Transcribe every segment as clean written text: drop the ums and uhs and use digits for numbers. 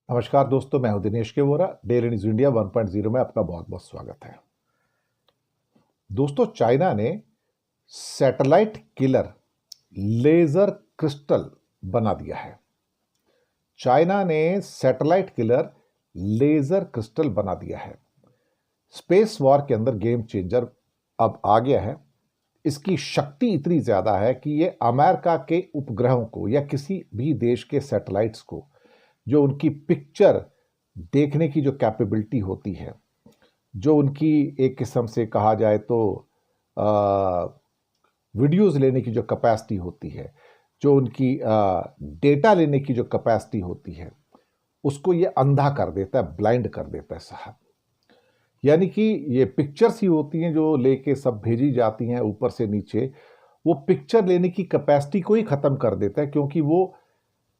नमस्कार दोस्तों, मैं हूं दिनेश के वोरा। डेली न्यूज इंडिया 1.0 में आपका बहुत बहुत स्वागत है। दोस्तों, चाइना ने सैटेलाइट किलर लेजर क्रिस्टल बना दिया है। चाइना ने सैटेलाइट किलर लेजर क्रिस्टल बना दिया है। स्पेस वॉर के अंदर गेम चेंजर अब आ गया है। इसकी शक्ति इतनी ज्यादा है कि ये अमेरिका के उपग्रहों को या किसी भी देश के सैटेलाइट्स को जो उनकी पिक्चर देखने की जो कैपेबिलिटी होती है, जो उनकी एक किस्म से कहा जाए तो वीडियोस लेने की जो कैपेसिटी होती है, जो उनकी डेटा लेने की जो कैपेसिटी होती है, उसको ये अंधा कर देता है, ब्लाइंड कर देता है साहब। यानी कि ये पिक्चर्स ही होती हैं जो लेके सब भेजी जाती हैं ऊपर से नीचे। वो पिक्चर लेने की कैपेसिटी को ही खत्म कर देता है, क्योंकि वो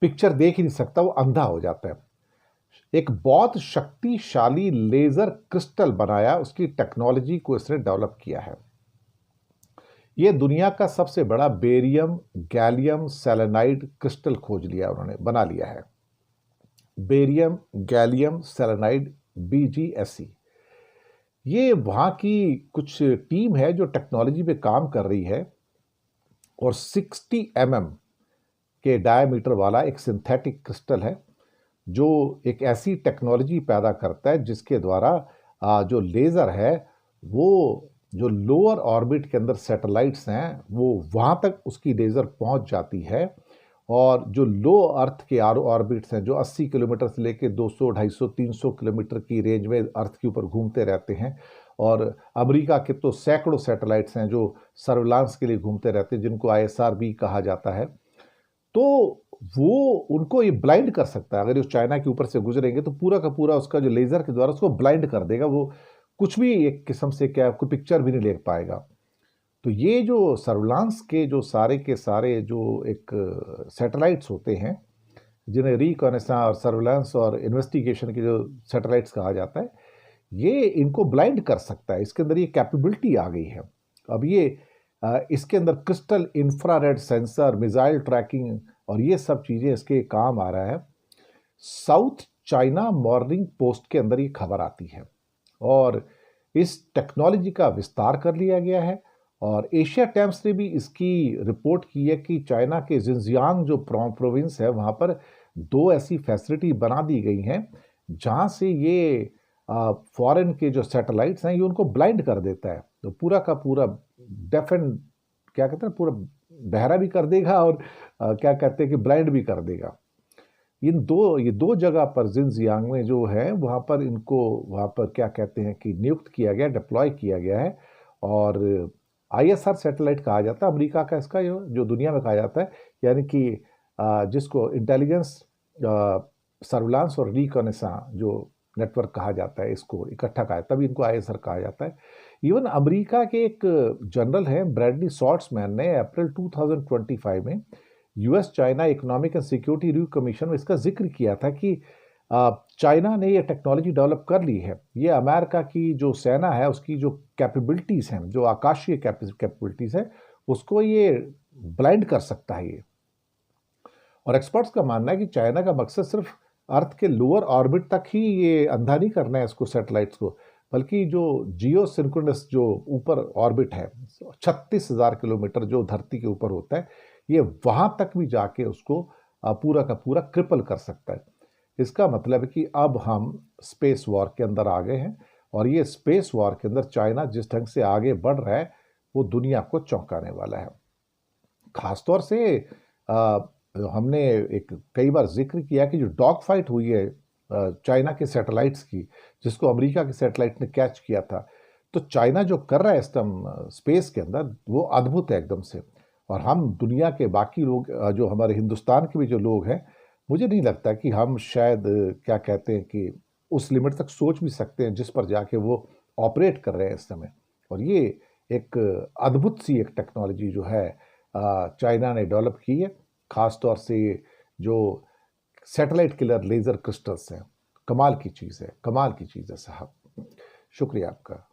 पिक्चर देख ही नहीं सकता, वो अंधा हो जाता है। एक बहुत शक्तिशाली लेजर क्रिस्टल बनाया, उसकी टेक्नोलॉजी को इसने डेवलप किया है। यह दुनिया का सबसे बड़ा बेरियम गैलियम सेलेनाइड क्रिस्टल खोज लिया, उन्होंने बना लिया है। Barium gallium selenide BGSC। ये वहां की कुछ टीम है जो टेक्नोलॉजी पे काम कर रही है, और 60 mm के डायमीटर वाला एक सिंथेटिक क्रिस्टल है जो एक ऐसी टेक्नोलॉजी पैदा करता है जिसके द्वारा जो लेज़र है वो जो लोअर ऑर्बिट के अंदर सैटेलाइट्स हैं वो वहाँ तक उसकी लेज़र पहुँच जाती है, और जो लो अर्थ के ऑर्बिट्स हैं जो 80 किलोमीटर से लेकर 200, 250, 300 किलोमीटर की रेंज में अर्थ के ऊपर घूमते रहते हैं, और अमेरिका के तो सैकड़ों सैटेलाइट्स हैं जो सर्विलांस के लिए घूमते रहते हैं, जिनको ISR भी कहा जाता है। तो वो उनको ये ब्लाइंड कर सकता है। अगर उस चाइना के ऊपर से गुजरेंगे तो पूरा का पूरा उसका जो लेजर के द्वारा उसको ब्लाइंड कर देगा। वो कुछ भी एक किस्म से क्या कोई पिक्चर भी नहीं ले पाएगा। तो ये जो सर्विलांस के जो सारे के सारे जो एक सैटेलाइट्स होते हैं, जिन्हें रिकॉनेसांस और सर्विलांस और इन्वेस्टिगेशन के जो सैटेलाइट्स कहा जाता है, ये इनको ब्लाइंड कर सकता है। इसके अंदर ये कैपेबिलिटी आ गई है। अब ये इसके अंदर crystal infrared sensor, missile tracking और ये सब चीज़ें इसके काम आ रहा है। साउथ चाइना मॉर्निंग पोस्ट के अंदर ये खबर आती है, और इस टेक्नोलॉजी का विस्तार कर लिया गया है। और एशिया टाइम्स ने भी इसकी रिपोर्ट की है कि चाइना के जिनजियांग जो प्रोविंस है वहाँ पर 2 ऐसी फैसिलिटी बना दी गई हैं जहाँ से ये फॉरेन के जो सैटेलाइट्स हैं ये उनको ब्लाइंड कर देता है। तो पूरा का पूरा डेफ एंड क्या कहते हैं, पूरा बहरा भी कर देगा, और क्या कहते हैं कि ब्लाइंड भी कर देगा। ये दो जगह पर जिनजियांग में जो है वहाँ पर इनको वहाँ पर क्या कहते हैं कि नियुक्त किया गया, डिप्लॉय किया गया है। और ISR सैटेलाइट कहा जाता है अमेरिका का, इसका जो दुनिया में कहा जाता है, यानी कि जिसको इंटेलिजेंस सर्विलांस और रिकॉनेसांस जो नेटवर्क कहा जाता है, इसको इकट्ठा कहा तभी इनको ISR कहा जाता है। इवन अमेरिका के एक जनरल हैं ब्रैडली शॉर्ट्समैन ने अप्रैल 2025 में US China economic and security review commission में इसका जिक्र किया था कि चाइना ने ये टेक्नोलॉजी डेवलप कर ली है। ये अमेरिका की जो सेना है उसकी जो कैपेबिलिटीज़ हैं, जो आकाशीय कैपेबिलिटीज़ है, उसको ये ब्लाइंड कर सकता है ये। और एक्सपर्ट्स का मानना है कि चाइना का मकसद सिर्फ अर्थ के लोअर ऑर्बिट तक ही ये अंधा नहीं करना है इसको, सैटेलाइट्स को, बल्कि जो जियो सिंक्रोनस जो ऊपर ऑर्बिट है 36,000 किलोमीटर जो धरती के ऊपर होता है, ये वहां तक भी जाके उसको पूरा का पूरा क्रिपल कर सकता है। इसका मतलब है कि अब हम स्पेस वॉर के अंदर आ गए हैं, और ये स्पेस वॉर के अंदर चाइना जिस ढंग से आगे बढ़ रहा है वो दुनिया को चौंकाने वाला है। खासतौर से हमने एक कई बार जिक्र किया कि जो डॉग फाइट हुई है चाइना के सैटेलाइट्स की, जिसको अमेरिका के सैटेलाइट ने कैच किया था, तो चाइना जो कर रहा है इस टाइम स्पेस के अंदर वो अद्भुत है एकदम से। और हम दुनिया के बाकी लोग जो हमारे हिंदुस्तान के भी जो लोग हैं, मुझे नहीं लगता कि हम शायद क्या कहते हैं कि उस लिमिट तक सोच भी सकते हैं जिस पर जाके वो ऑपरेट कर रहे हैं इस समय। और ये एक अद्भुत सी एक टेक्नोलॉजी जो है चाइना ने डेवलप की है। खास तौर से जो सैटेलाइट किलर लेजर क्रिस्टल्स हैं, कमाल की चीज़ है, कमाल की चीज़ है साहब। शुक्रिया आपका।